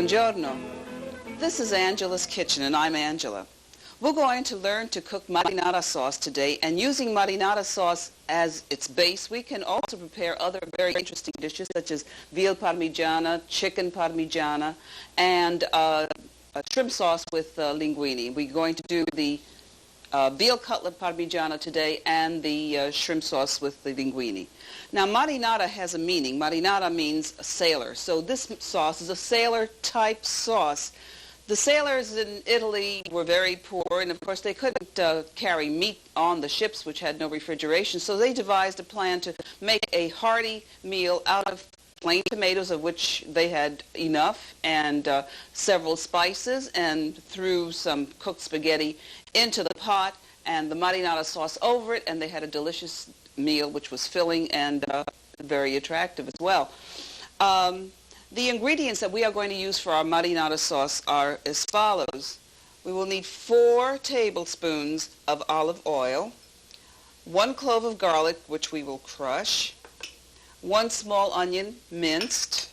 Buongiorno. This is Angela's Kitchen, and I'm Angela. We're going to learn to cook marinara sauce today, and using marinara sauce as its base, we can also prepare other very interesting dishes such as veal parmigiana, chicken parmigiana, and a shrimp sauce with linguine. We're going to do the veal cutlet parmigiana today and the shrimp sauce with the linguine. Now, marinara has a meaning. Marinara means a sailor. So this sauce is a sailor-type sauce. The sailors in Italy were very poor, and of course they couldn't carry meat on the ships, which had no refrigeration, so they devised a plan to make a hearty meal out of plain tomatoes, of which they had enough, and several spices, and threw some cooked spaghetti into the pot and the marinara sauce over it, and they had a delicious meal which was filling and very attractive as well. The ingredients that we are going to use for our marinara sauce are as follows. We will need 4 tablespoons of olive oil, 1 clove of garlic, which we will crush, 1 small onion minced,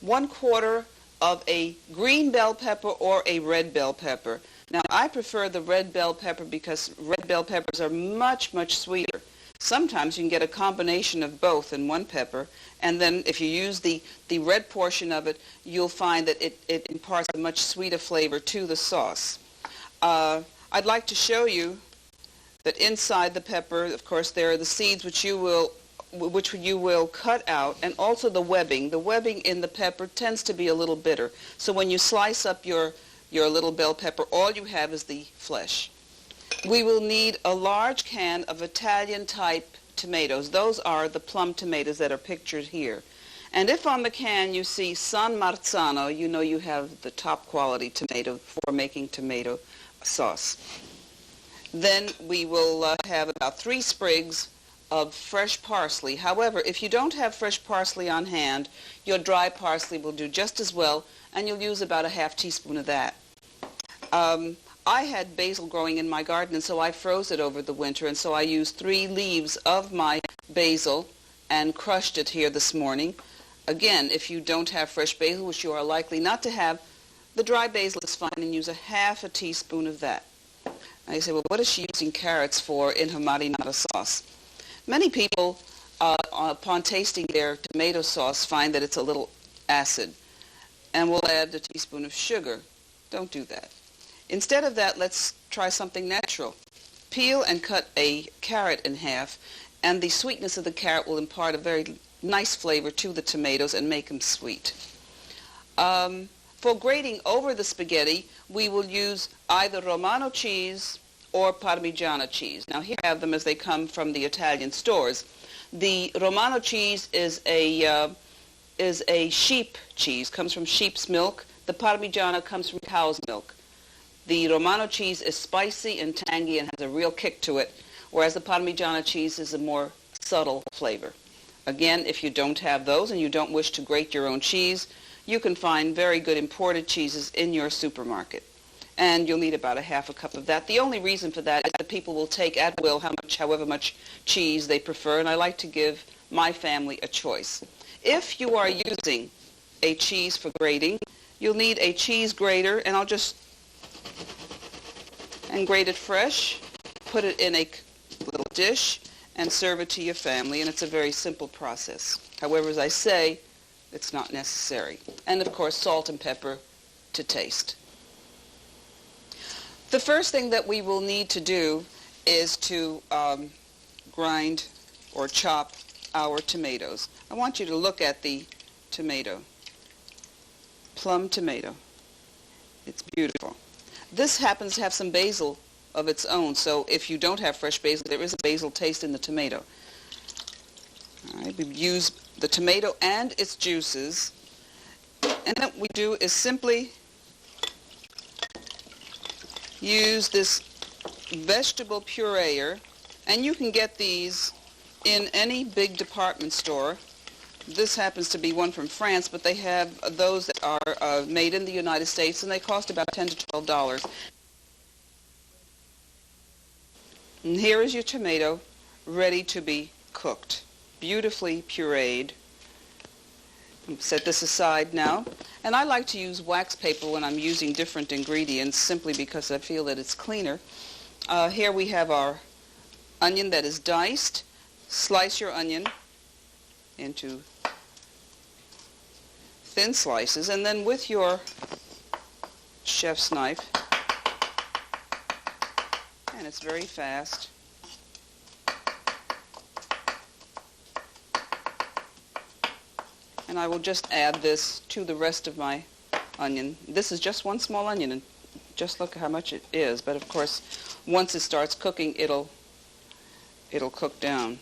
1/4 of a green bell pepper or a red bell pepper. Now, I prefer the red bell pepper because red bell peppers are much, much sweeter. Sometimes you can get a combination of both in one pepper, and then if you use the red portion of it, you'll find that it imparts a much sweeter flavor to the sauce. I'd like to show you that inside the pepper, of course, there are the seeds which you will cut out, and also the webbing. The webbing in the pepper tends to be a little bitter. So when you slice up your little bell pepper, all you have is the flesh. We will need a large can of Italian-type tomatoes. Those are the plum tomatoes that are pictured here. And if on the can you see San Marzano, you know you have the top quality tomato for making tomato sauce. Then we will have about 3 sprigs of fresh parsley. However, if you don't have fresh parsley on hand, your dry parsley will do just as well, and you'll use about a half teaspoon of that. I had basil growing in my garden, and so I froze it over the winter, and so I used 3 leaves of my basil and crushed it here this morning. Again, if you don't have fresh basil, which you are likely not to have, the dry basil is fine, and use a half a teaspoon of that. Now you say, well, what is she using carrots for in her marinara sauce? Many people, upon tasting their tomato sauce, find that it's a little acid, and will add a teaspoon of sugar. Don't do that. Instead of that, let's try something natural. Peel and cut a carrot in half, and the sweetness of the carrot will impart a very nice flavor to the tomatoes and make them sweet. For grating over the spaghetti, we will use either Romano cheese or Parmigiana cheese. Now, here I have them as they come from the Italian stores. The Romano cheese is a sheep cheese, comes from sheep's milk. The Parmigiana comes from cow's milk. The Romano cheese is spicy and tangy and has a real kick to it, whereas the Parmigiana cheese is a more subtle flavor. Again, if you don't have those and you don't wish to grate your own cheese, you can find very good imported cheeses in your supermarket. And you'll need about a half a cup of that. The only reason for that is that people will take at will however much cheese they prefer, and I like to give my family a choice. If you are using a cheese for grating, you'll need a cheese grater, and I'll just grate it fresh, put it in a little dish, and serve it to your family, and it's a very simple process. However, as I say, it's not necessary. And of course, salt and pepper to taste. The first thing that we will need to do is to grind or chop our tomatoes. I want you to look at the tomato, plum tomato. It's beautiful. This happens to have some basil of its own, so if you don't have fresh basil, there is a basil taste in the tomato. All right, we use the tomato and its juices, and what we do is simply use this vegetable pureer, and you can get these in any big department store. This happens to be one from France, but they have those that are made in the United States, and they cost about $10 to $12. And here is your tomato ready to be cooked, beautifully pureed. Set this aside now. And I like to use wax paper when I'm using different ingredients simply because I feel that it's cleaner. Here we have our onion that is diced. Slice your onion into thin slices, and then with your chef's knife, and it's very fast, and I will just add this to the rest of my onion. This is just one small onion, and just look how much it is, but of course once it starts cooking it'll cook down.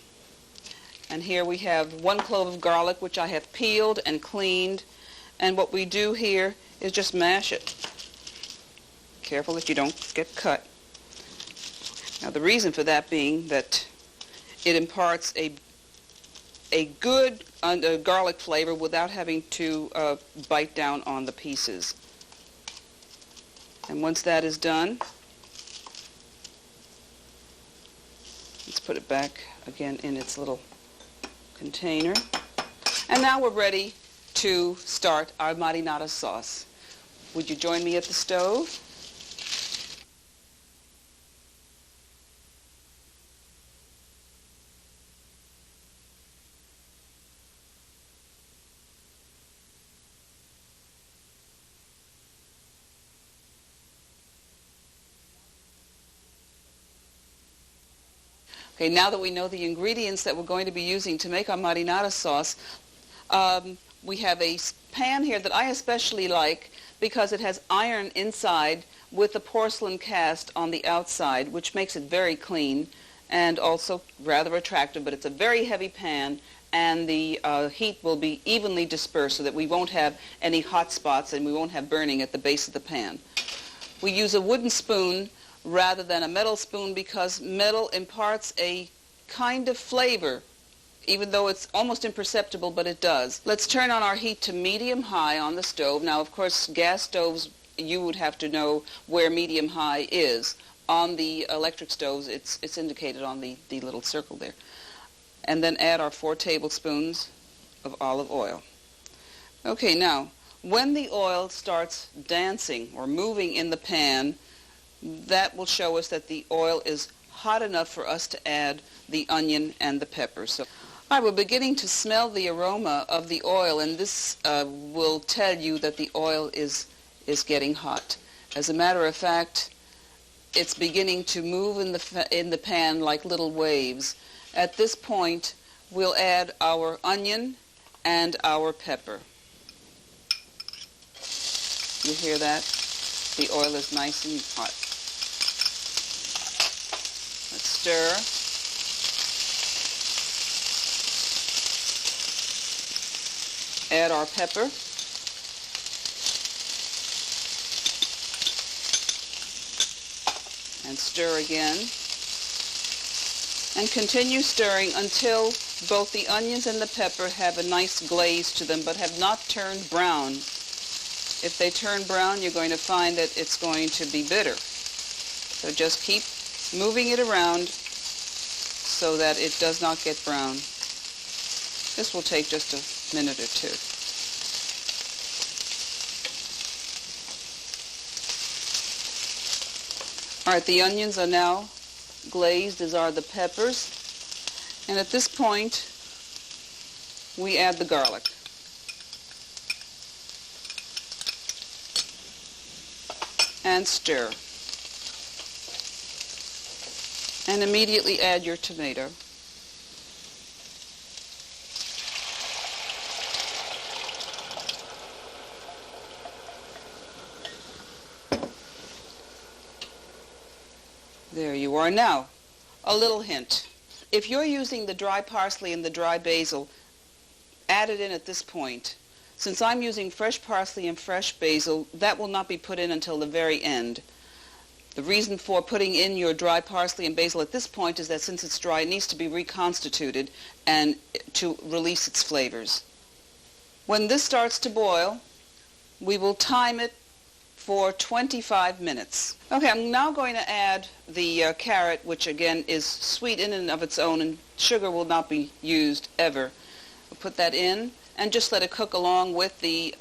And here we have 1 clove of garlic, which I have peeled and cleaned, and what we do here is just mash it. Careful that you don't get cut. Now the reason for that being that it imparts a good garlic flavor without having to bite down on the pieces. And once that is done, let's put it back again in its little container. And now we're ready to start our marinara sauce. Would you join me at the stove? Okay, now that we know the ingredients that we're going to be using to make our marinara sauce, we have a pan here that I especially like because it has iron inside with a porcelain cast on the outside, which makes it very clean and also rather attractive, but it's a very heavy pan, and the heat will be evenly dispersed so that we won't have any hot spots and we won't have burning at the base of the pan. We use a wooden spoon rather than a metal spoon because metal imparts a kind of flavor, even though it's almost imperceptible, but it does. Let's turn on our heat to medium-high on the stove. Now, of course, gas stoves, you would have to know where medium-high is. On the electric stoves, it's indicated on the little circle there. And then add our 4 tablespoons of olive oil. Okay, now, when the oil starts dancing or moving in the pan, that will show us that the oil is hot enough for us to add the onion and the pepper. So, all right, we're beginning to smell the aroma of the oil, and this will tell you that the oil is getting hot. As a matter of fact, it's beginning to move in the pan like little waves. At this point, we'll add our onion and our pepper. You hear that? The oil is nice and hot. Let's stir. Add our pepper. And stir again. And continue stirring until both the onions and the pepper have a nice glaze to them but have not turned brown. If they turn brown, you're going to find that it's going to be bitter. So just keep moving it around so that it does not get brown. This will take just a minute or two. All right, the onions are now glazed, as are the peppers. And at this point, we add the garlic. And stir. And immediately add your tomato. There you are. Now, a little hint. If you're using the dry parsley and the dry basil, add it in at this point. Since I'm using fresh parsley and fresh basil, that will not be put in until the very end. The reason for putting in your dry parsley and basil at this point is that since it's dry, it needs to be reconstituted and to release its flavors. When this starts to boil, we will time it for 25 minutes. Okay, I'm now going to add the carrot, which again is sweet in and of its own, and sugar will not be used ever. We'll put that in. and just let it cook along with the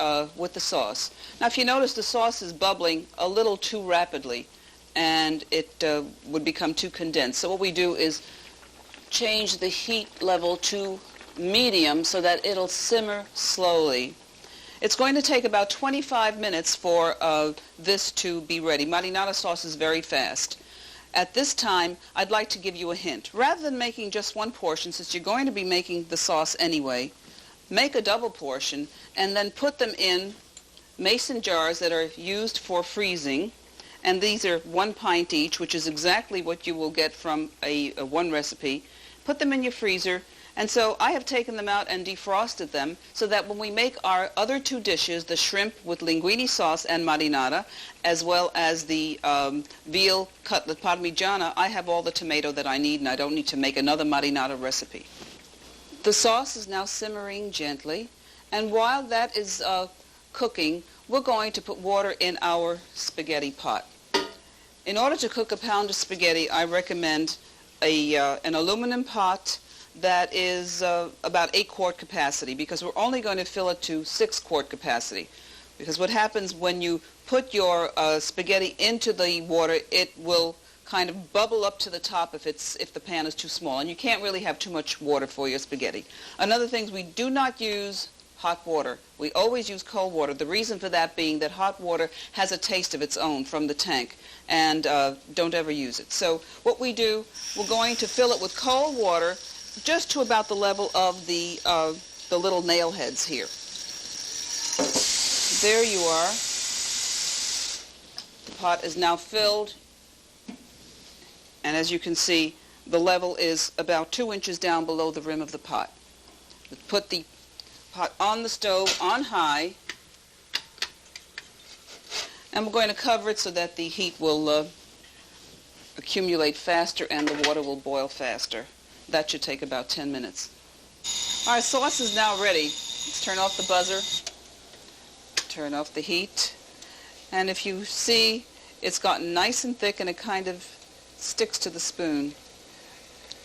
sauce. Now, if you notice, the sauce is bubbling a little too rapidly, and it would become too condensed. So what we do is change the heat level to medium so that it'll simmer slowly. It's going to take about 25 minutes for this to be ready. Marinara sauce is very fast. At this time, I'd like to give you a hint. Rather than making just one portion, since you're going to be making the sauce anyway, make a double portion and then put them in mason jars that are used for freezing. And these are 1 pint each, which is exactly what you will get from a one recipe. Put them in your freezer. And so I have taken them out and defrosted them so that when we make our other 2 dishes, the shrimp with linguine sauce and marinara, as well as the veal cutlet parmigiana, I have all the tomato that I need and I don't need to make another marinara recipe. The sauce is now simmering gently, and while that is cooking, we're going to put water in our spaghetti pot. In order to cook a pound of spaghetti, I recommend an aluminum pot that is about 8-quart capacity, because we're only going to fill it to 6-quart capacity. Because what happens when you put your spaghetti into the water, it will kind of bubble up to the top if the pan is too small, and you can't really have too much water for your spaghetti. Another thing is we do not use hot water. We always use cold water. The reason for that being that hot water has a taste of its own from the tank, and don't ever use it. So what we do, we're going to fill it with cold water just to about the level of the little nail heads here. There you are. The pot is now filled, and as you can see, the level is about 2 inches down below the rim of the pot. Put the pot on the stove on high, and we're going to cover it so that the heat will accumulate faster and the water will boil faster. That should take about 10 minutes. Our sauce is now ready. Let's turn off the buzzer, turn off the heat, and if you see, it's gotten nice and thick and it kind of sticks to the spoon.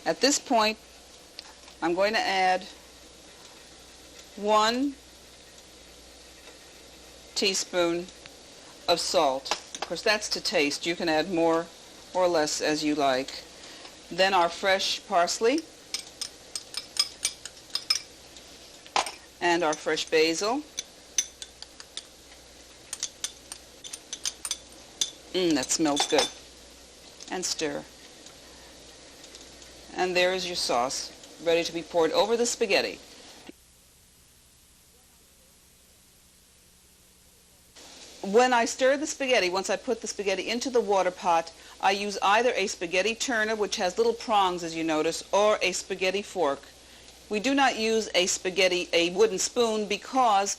At this point, I'm going to add 1 teaspoon of salt. Of course, that's to taste. You can add more or less as you like. Then our fresh parsley and our fresh basil. That smells good. And stir. And there is your sauce, ready to be poured over the spaghetti. When I stir the spaghetti, once I put the spaghetti into the water pot, I use either a spaghetti turner, which has little prongs as you notice, or a spaghetti fork. We do not use a wooden spoon, because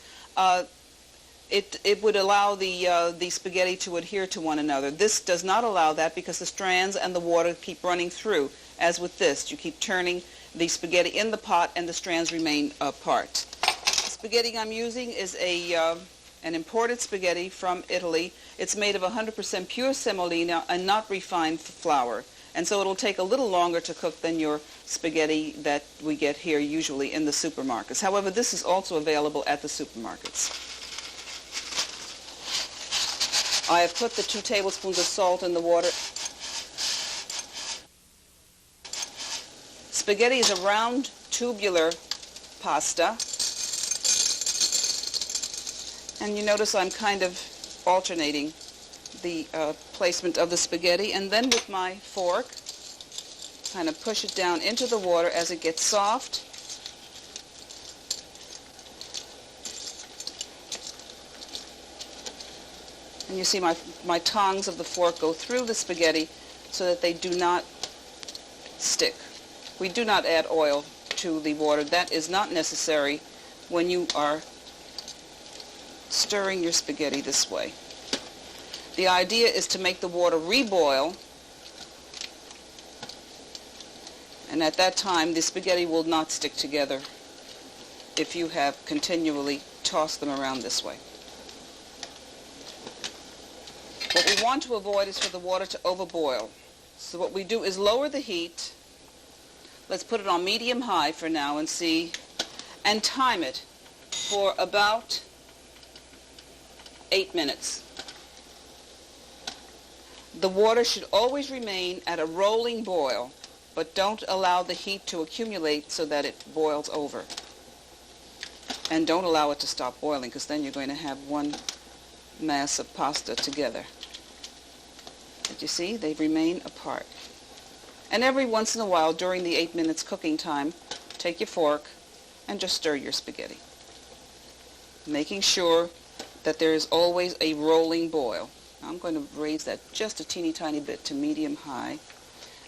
it would allow the spaghetti to adhere to one another. This does not allow that because the strands and the water keep running through. As with this, you keep turning the spaghetti in the pot and the strands remain apart. The spaghetti I'm using is an imported spaghetti from Italy. It's made of 100% pure semolina and not refined flour. And so it'll take a little longer to cook than your spaghetti that we get here usually in the supermarkets. However, this is also available at the supermarkets. I have put the 2 tablespoons of salt in the water. Spaghetti is a round, tubular pasta. And you notice I'm kind of alternating the placement of the spaghetti, and then with my fork, kind of push it down into the water as it gets soft. And you see my tongs of the fork go through the spaghetti so that they do not stick. We do not add oil to the water. That is not necessary when you are stirring your spaghetti this way. The idea is to make the water reboil, and at that time the spaghetti will not stick together if you have continually tossed them around this way. What we want to avoid is for the water to overboil. So what we do is lower the heat. Let's put it on medium-high for now and see, and time it. for about 8 minutes. The water should always remain at a rolling boil, but don't allow the heat to accumulate so that it boils over. And don't allow it to stop boiling, because then you're going to have one mass of pasta together. But you see, they remain apart. And every once in a while, during the 8 minutes cooking time, take your fork and just stir your spaghetti, making sure that there is always a rolling boil. I'm going to raise that just a teeny tiny bit to medium-high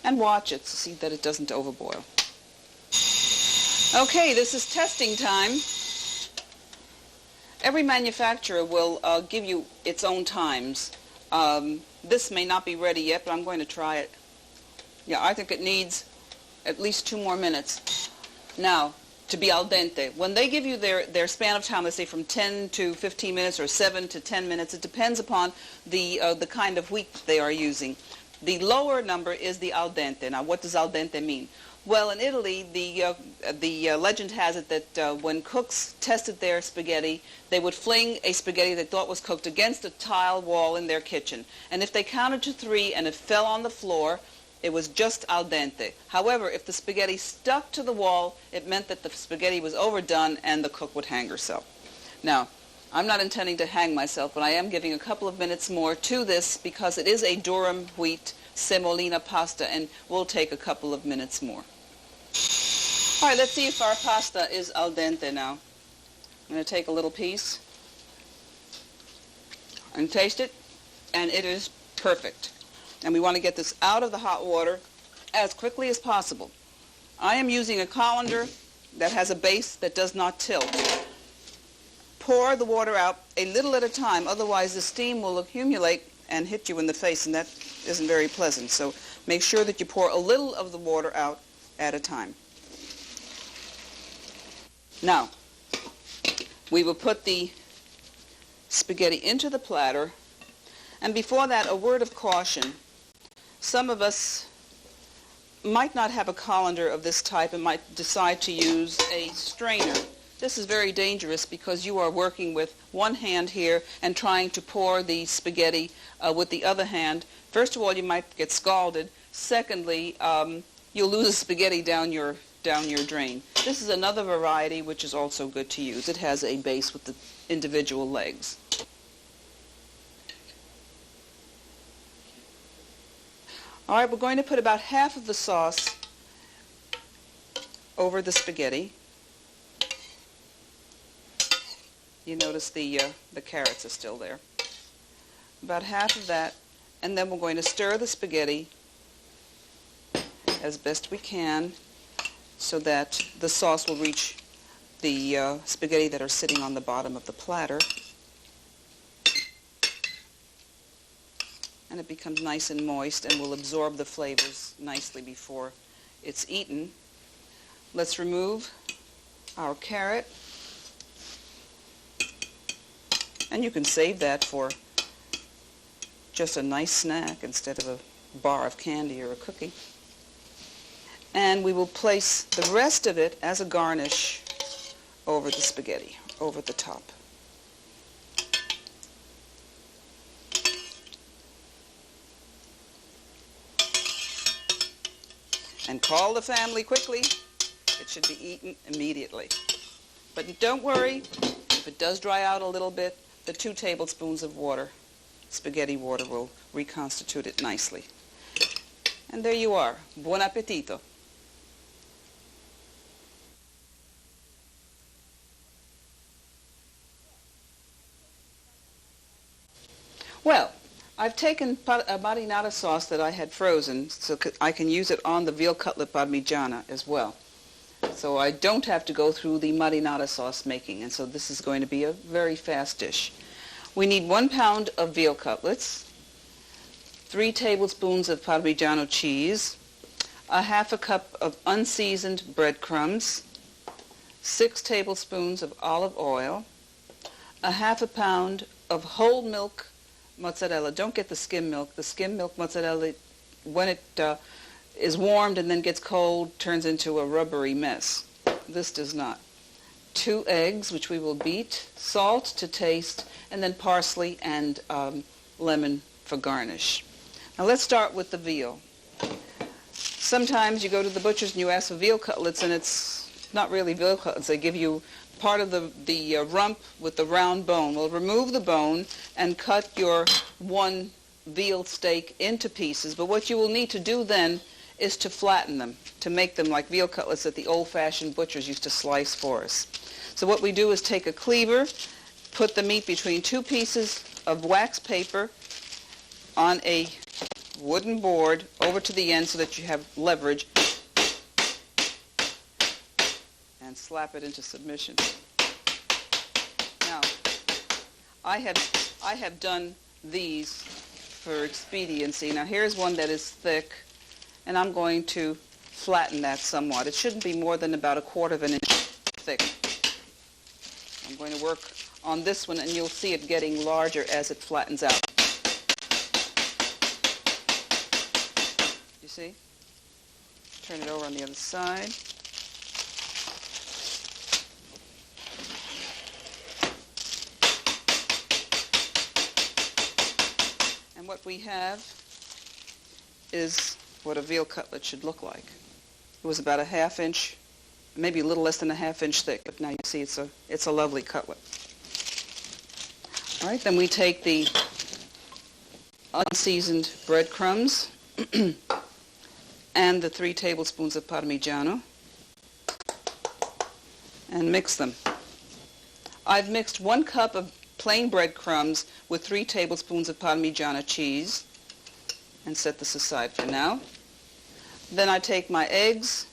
and watch it to see that it doesn't overboil. Okay, this is testing time. Every manufacturer will give you its own times. This may not be ready yet, but I'm going to try it. Yeah, I think it needs at least 2 more minutes. Now, to be al dente. When they give you their span of time, let's say from 10 to 15 minutes or 7 to 10 minutes, it depends upon the kind of wheat they are using. The lower number is the al dente. Now, what does al dente mean? Well, in Italy, the legend has it that when cooks tested their spaghetti, they would fling a spaghetti they thought was cooked against a tile wall in their kitchen. And if they counted to 3 and it fell on the floor, it was just al dente. However, if the spaghetti stuck to the wall, it meant that the spaghetti was overdone and the cook would hang herself. Now, I'm not intending to hang myself, but I am giving a couple of minutes more to this because it is a durum wheat semolina pasta and will take a couple of minutes more. All right, let's see if our pasta is al dente now. I'm going to take a little piece and taste it, and it is perfect. And we want to get this out of the hot water as quickly as possible. I am using a colander that has a base that does not tilt. Pour the water out a little at a time, otherwise the steam will accumulate and hit you in the face, and that isn't very pleasant. So make sure that you pour a little of the water out at a time. Now, we will put the spaghetti into the platter, and before that, a word of caution. Some of us might not have a colander of this type and might decide to use a strainer. This is very dangerous because you are working with one hand here and trying to pour the spaghetti with the other hand. First of all, you might get scalded. Secondly, you'll lose the spaghetti down your drain. This is another variety which is also good to use. It has a base with the individual legs. All right, we're going to put about half of the sauce over the spaghetti. You notice the carrots are still there. About half of that, and then we're going to stir the spaghetti as best we can so that the sauce will reach the spaghetti that are sitting on the bottom of the platter. And it becomes nice and moist and will absorb the flavors nicely before it's eaten. Let's remove our carrot. And you can save that for just a nice snack instead of a bar of candy or a cookie. And we will place the rest of it as a garnish over the spaghetti, over the top. And call the family quickly. It should be eaten immediately. But don't worry, if it does dry out a little bit, the 2 tablespoons of water, spaghetti water, will reconstitute it nicely. And there you are. Buon appetito. Well, I've taken a marinara sauce that I had frozen so I can use it on the veal cutlet parmigiana as well. So I don't have to go through the marinara sauce making, and so this is going to be a very fast dish. We need 1 pound of veal cutlets, 3 tablespoons of Parmigiano cheese, a half a cup of unseasoned breadcrumbs, 6 tablespoons of olive oil, a half a pound of whole milk mozzarella. Don't get the skim milk. The skim milk mozzarella, when it is warmed and then gets cold, turns into a rubbery mess. This does not. 2 eggs, which we will beat, salt to taste, and then parsley and lemon for garnish. Now let's start with the veal. Sometimes you go to the butcher's and you ask for veal cutlets, and it's not really veal cutlets. They give you part of the rump with the round bone. Well, remove the bone and cut your one veal steak into pieces. But what you will need to do then is to flatten them, to make them like veal cutlets that the old-fashioned butchers used to slice for us. So what we do is take a cleaver, put the meat between 2 pieces of wax paper on a wooden board over to the end so that you have leverage, and slap it into submission. Now, I have done these for expediency. Now here's one that is thick, and I'm going to flatten that somewhat. It shouldn't be more than about 1/4 of an inch thick. I'm going to work on this one, and you'll see it getting larger as it flattens out. You see? Turn it over on the other side. And what we have is what a veal cutlet should look like. It was about 1/2 inch, maybe a little less than 1/2 inch thick, but now you see it's a lovely cutlet. All right, then we take the unseasoned breadcrumbs and the 3 tablespoons of Parmigiano and mix them. I've mixed 1 cup of plain breadcrumbs with 3 tablespoons of Parmigiano cheese and set this aside for now. Then I take my eggs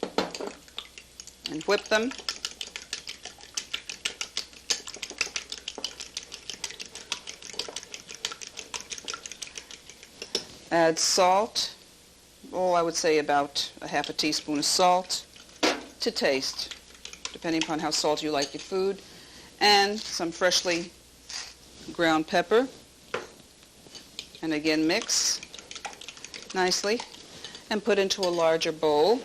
and whip them. Add salt, I would say about 1/2 teaspoon of salt to taste, depending upon how salty you like your food, and some freshly ground pepper, and again mix nicely and put into a larger bowl.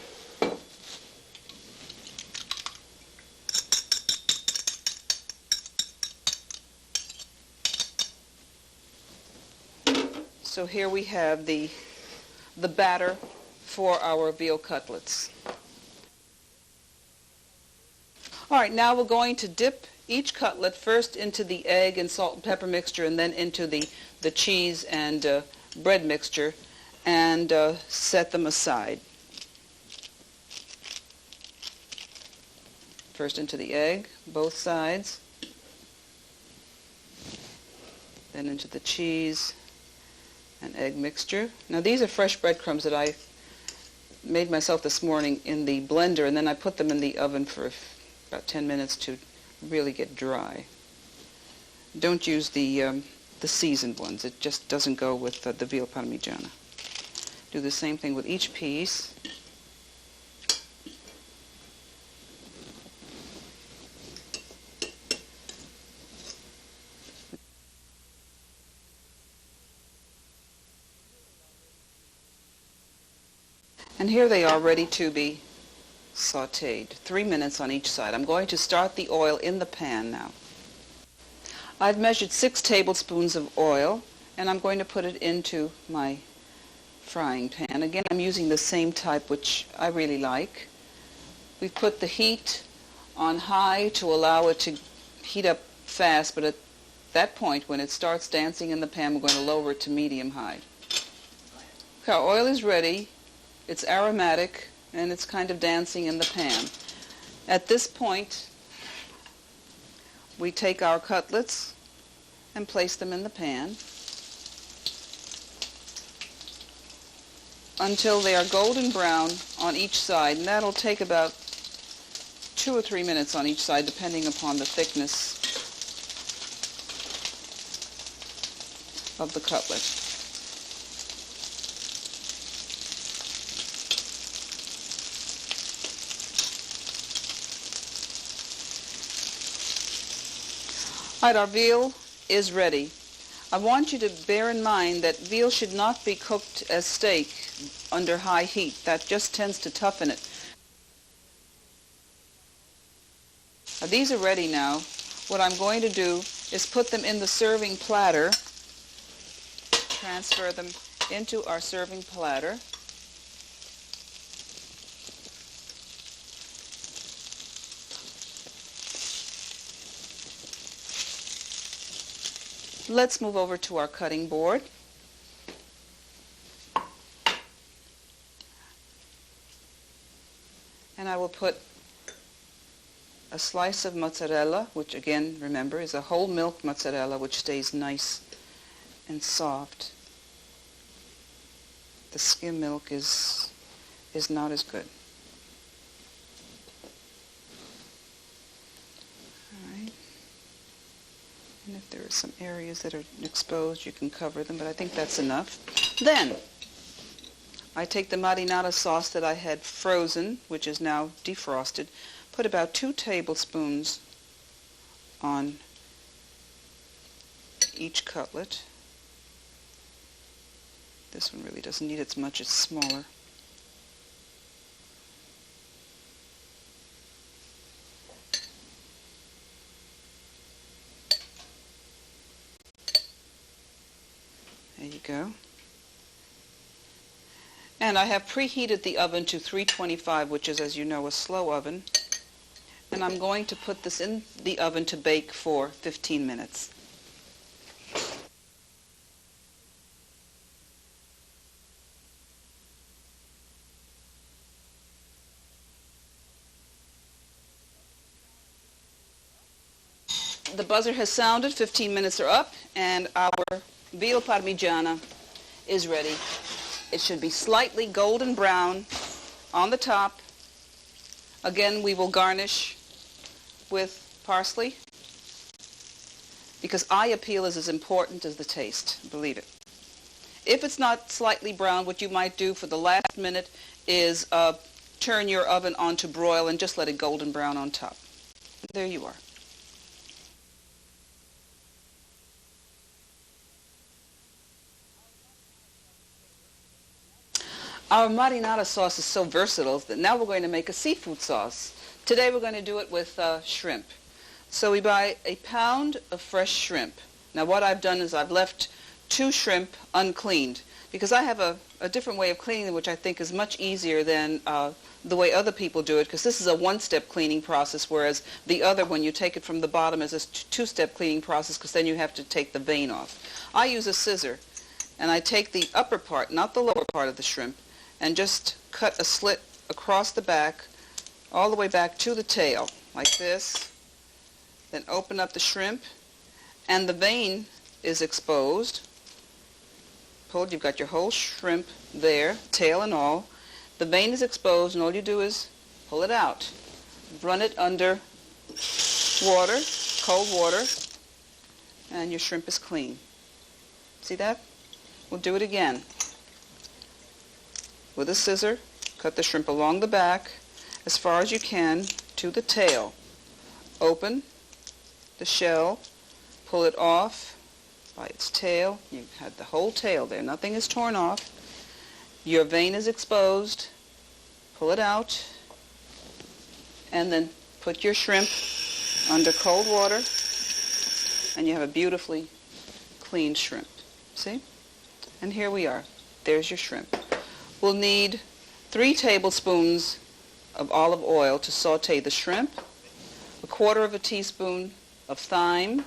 So here we have the batter for our veal cutlets. All right, now we're going to dip each cutlet first into the egg and salt and pepper mixture, and then into the cheese and bread mixture, and set them aside. First into the egg, both sides, then into the cheese and egg mixture. Now these are fresh breadcrumbs that I made myself this morning in the blender, and then I put them in the oven for about 10 minutes to really get dry. Don't use the seasoned ones. It just doesn't go with the veal parmigiana. Do the same thing with each piece. And here they are ready to be sautéed. 3 minutes on each side. I'm going to start the oil in the pan now. I've measured 6 tablespoons of oil, and I'm going to put it into my frying pan. Again, I'm using the same type, which I really like. We've put the heat on high to allow it to heat up fast, but at that point, when it starts dancing in the pan, we're going to lower it to medium-high. Okay, our oil is ready. It's aromatic, and it's kind of dancing in the pan. At this point, we take our cutlets and place them in the pan until they are golden brown on each side, and that'll take about 2 or 3 minutes on each side, depending upon the thickness of the cutlet. All right, our veal is ready. I want you to bear in mind that veal should not be cooked as steak under high heat. That just tends to toughen it. Now, these are ready now. What I'm going to do is put them in the serving platter, transfer them into our serving platter. Let's move over to our cutting board. And I will put a slice of mozzarella, which again, remember, is a whole milk mozzarella, which stays nice and soft. The skim milk is not as good. All right. And if there are some areas that are exposed, you can cover them, but I think that's enough. Then, I take the marinara sauce that I had frozen, which is now defrosted, put about 2 tablespoons on each cutlet. This one really doesn't need as much, it's smaller. There you go. And I have preheated the oven to 325, which is, as you know, a slow oven. And I'm going to put this in the oven to bake for 15 minutes. The buzzer has sounded, 15 minutes are up, and our veal parmigiana is ready. It should be slightly golden brown on the top. Again, we will garnish with parsley because eye appeal is as important as the taste, believe it. If it's not slightly brown, what you might do for the last minute is turn your oven on to broil and just let it golden brown on top. There you are. Our marinara sauce is so versatile that now we're going to make a seafood sauce. Today we're going to do it with shrimp. So we buy a pound of fresh shrimp. Now what I've done is I've left 2 shrimp uncleaned because I have a different way of cleaning them, which I think is much easier than the way other people do it, because this is a 1-step cleaning process, whereas the other, when you take it from the bottom, is a 2-step cleaning process because then you have to take the vein off. I use a scissor and I take the upper part, not the lower part of the shrimp, and just cut a slit across the back, all the way back to the tail, like this. Then open up the shrimp, and the vein is exposed. Pulled, you've got your whole shrimp there, tail and all. The vein is exposed, and all you do is pull it out. Run it under water, cold water, and your shrimp is clean. See that? We'll do it again. With a scissor, cut the shrimp along the back as far as you can to the tail. Open the shell, pull it off by its tail. You had the whole tail there. Nothing is torn off. Your vein is exposed. Pull it out, and then put your shrimp under cold water, and you have a beautifully clean shrimp. See? And here we are. There's your shrimp. We'll need 3 tablespoons of olive oil to saute the shrimp, 1/4 teaspoon of thyme,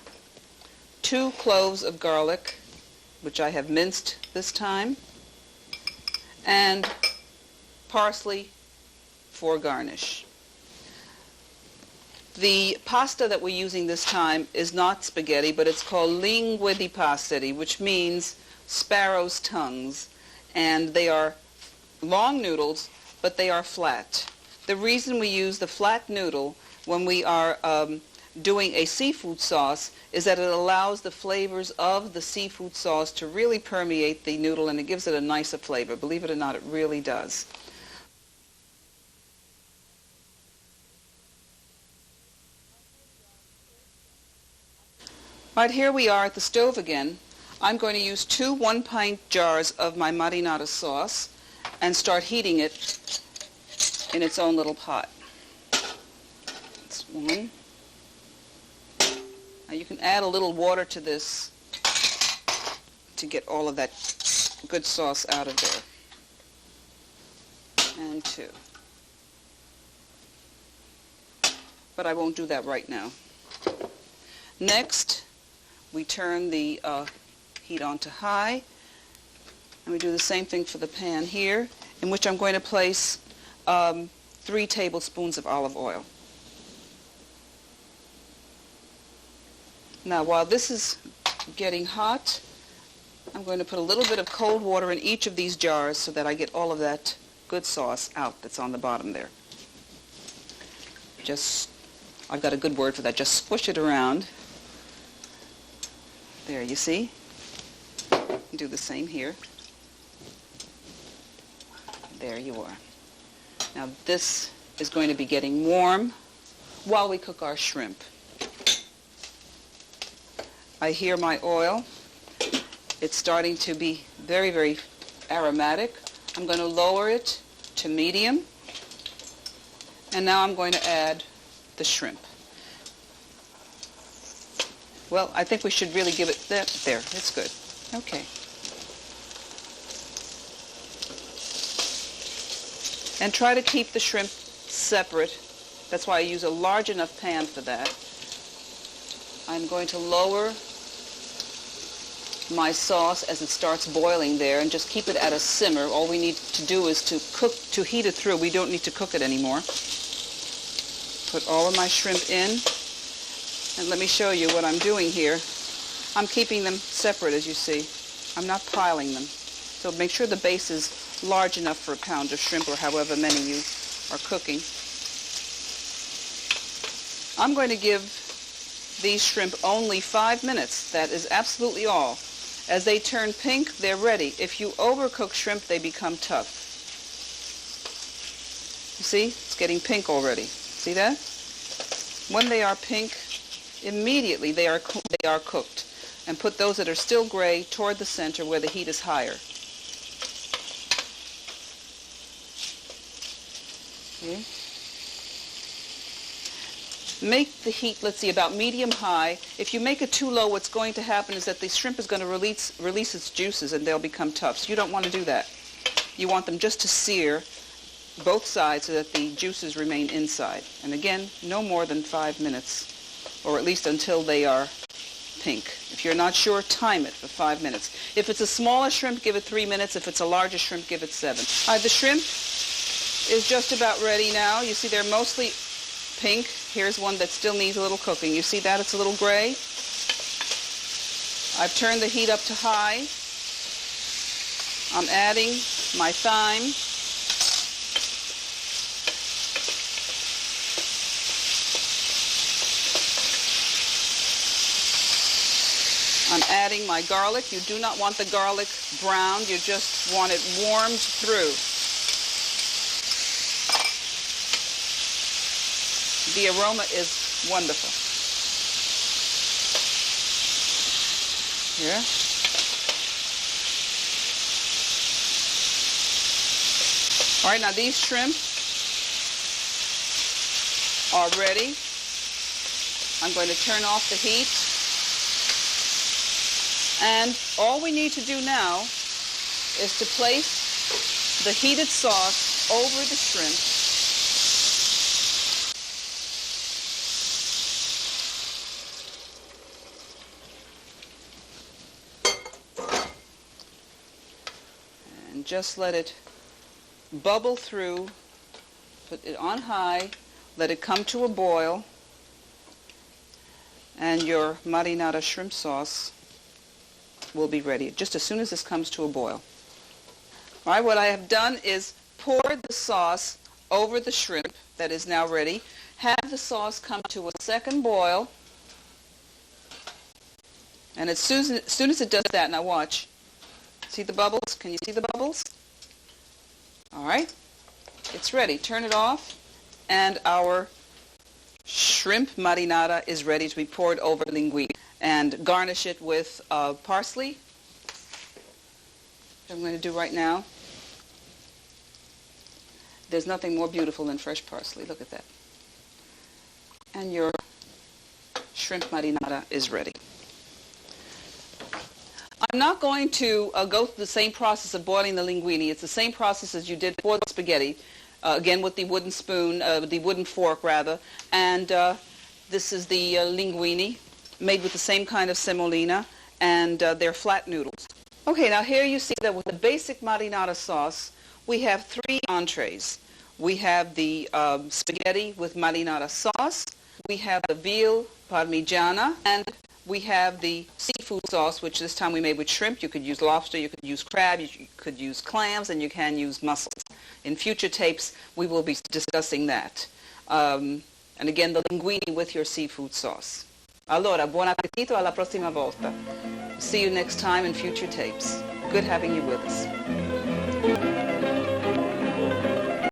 2 cloves of garlic, which I have minced this time, and parsley for garnish. The pasta that we're using this time is not spaghetti, but it's called linguine di pasta, which means sparrow's tongues, and they are long noodles, but they are flat. The reason we use the flat noodle when we are doing a seafood sauce is that it allows the flavors of the seafood sauce to really permeate the noodle, and it gives it a nicer flavor. Believe it or not, it really does. Right, here we are at the stove again. I'm going to use 2 1-pint jars of my marinara sauce and start heating it in its own little pot. That's 1, Now you can add a little water to this to get all of that good sauce out of there. And 2. But I won't do that right now. Next, we turn the heat on to high, and we do the same thing for the pan here, in which I'm going to place 3 tablespoons of olive oil. Now, while this is getting hot, I'm going to put a little bit of cold water in each of these jars so that I get all of that good sauce out that's on the bottom there. I've got a good word for that. Just squish it around. There, you see? Do the same here. There you are. Now this is going to be getting warm while we cook our shrimp. I hear my oil. It's starting to be very, very aromatic. I'm going to lower it to medium. And now I'm going to add the shrimp. Well, I think we should really give it that. There, it's good. Okay. And try to keep the shrimp separate. That's why I use a large enough pan for that. I'm going to lower my sauce as it starts boiling there and just keep it at a simmer. All we need to do is to heat it through. We don't need to cook it anymore. Put all of my shrimp in, and let me show you what I'm doing here. I'm keeping them separate, as you see. I'm not piling them. So make sure the base is large enough for a pound of shrimp or however many you are cooking. I'm going to give these shrimp only 5 minutes. That is absolutely all. As they turn pink, they're ready. If you overcook shrimp, they become tough. You see? It's getting pink already. See that? When they are pink, immediately they are cooked. And put those that are still gray toward the center where the heat is higher. Okay. Make the heat, let's see, about medium-high. If you make it too low, what's going to happen is that the shrimp is going to release its juices and they'll become tough. So you don't want to do that. You want them just to sear both sides so that the juices remain inside. And again, no more than 5 minutes, or at least until they are pink. If you're not sure, time it for 5 minutes. If it's a smaller shrimp, give it 3 minutes. If it's a larger shrimp, give it 7. The shrimp is just about ready now. You see they're mostly pink. Here's one that still needs a little cooking. You see that? It's a little gray. I've turned the heat up to high. I'm adding my thyme. I'm adding my garlic. You do not want the garlic browned. You just want it warmed through. The aroma is wonderful. Yeah. All right, now these shrimp are ready. I'm going to turn off the heat. And all we need to do now is to place the heated sauce over the shrimp. And just let it bubble through. Put it on high. Let it come to a boil. And your marinara shrimp sauce will be ready just as soon as this comes to a boil. All right, what I have done is poured the sauce over the shrimp that is now ready. Have the sauce come to a second boil. And as soon as it does that, now watch. See the bubbles? Can you see the bubbles? All right, it's ready. Turn it off, and our shrimp marinara is ready to be poured over linguine. And garnish it with parsley. Which I'm going to do right now. There's nothing more beautiful than fresh parsley. Look at that. And your shrimp shrimp marinara is ready. I'm not going to go through the same process of boiling the linguine. It's the same process as you did for the spaghetti, again with the wooden spoon, the wooden fork rather, and this is the linguine made with the same kind of semolina, and they're flat noodles. Okay, now here you see that with the basic marinara sauce, we have 3 entrees. We have the spaghetti with marinara sauce, we have the veal parmigiana, and we have the seafood sauce, which this time we made with shrimp. You could use lobster, you could use crab, you could use clams, and you can use mussels. In future tapes, we will be discussing that. And again, the linguine with your seafood sauce. Allora, buon appetito, alla prossima volta. See you next time in future tapes. Good having you with us.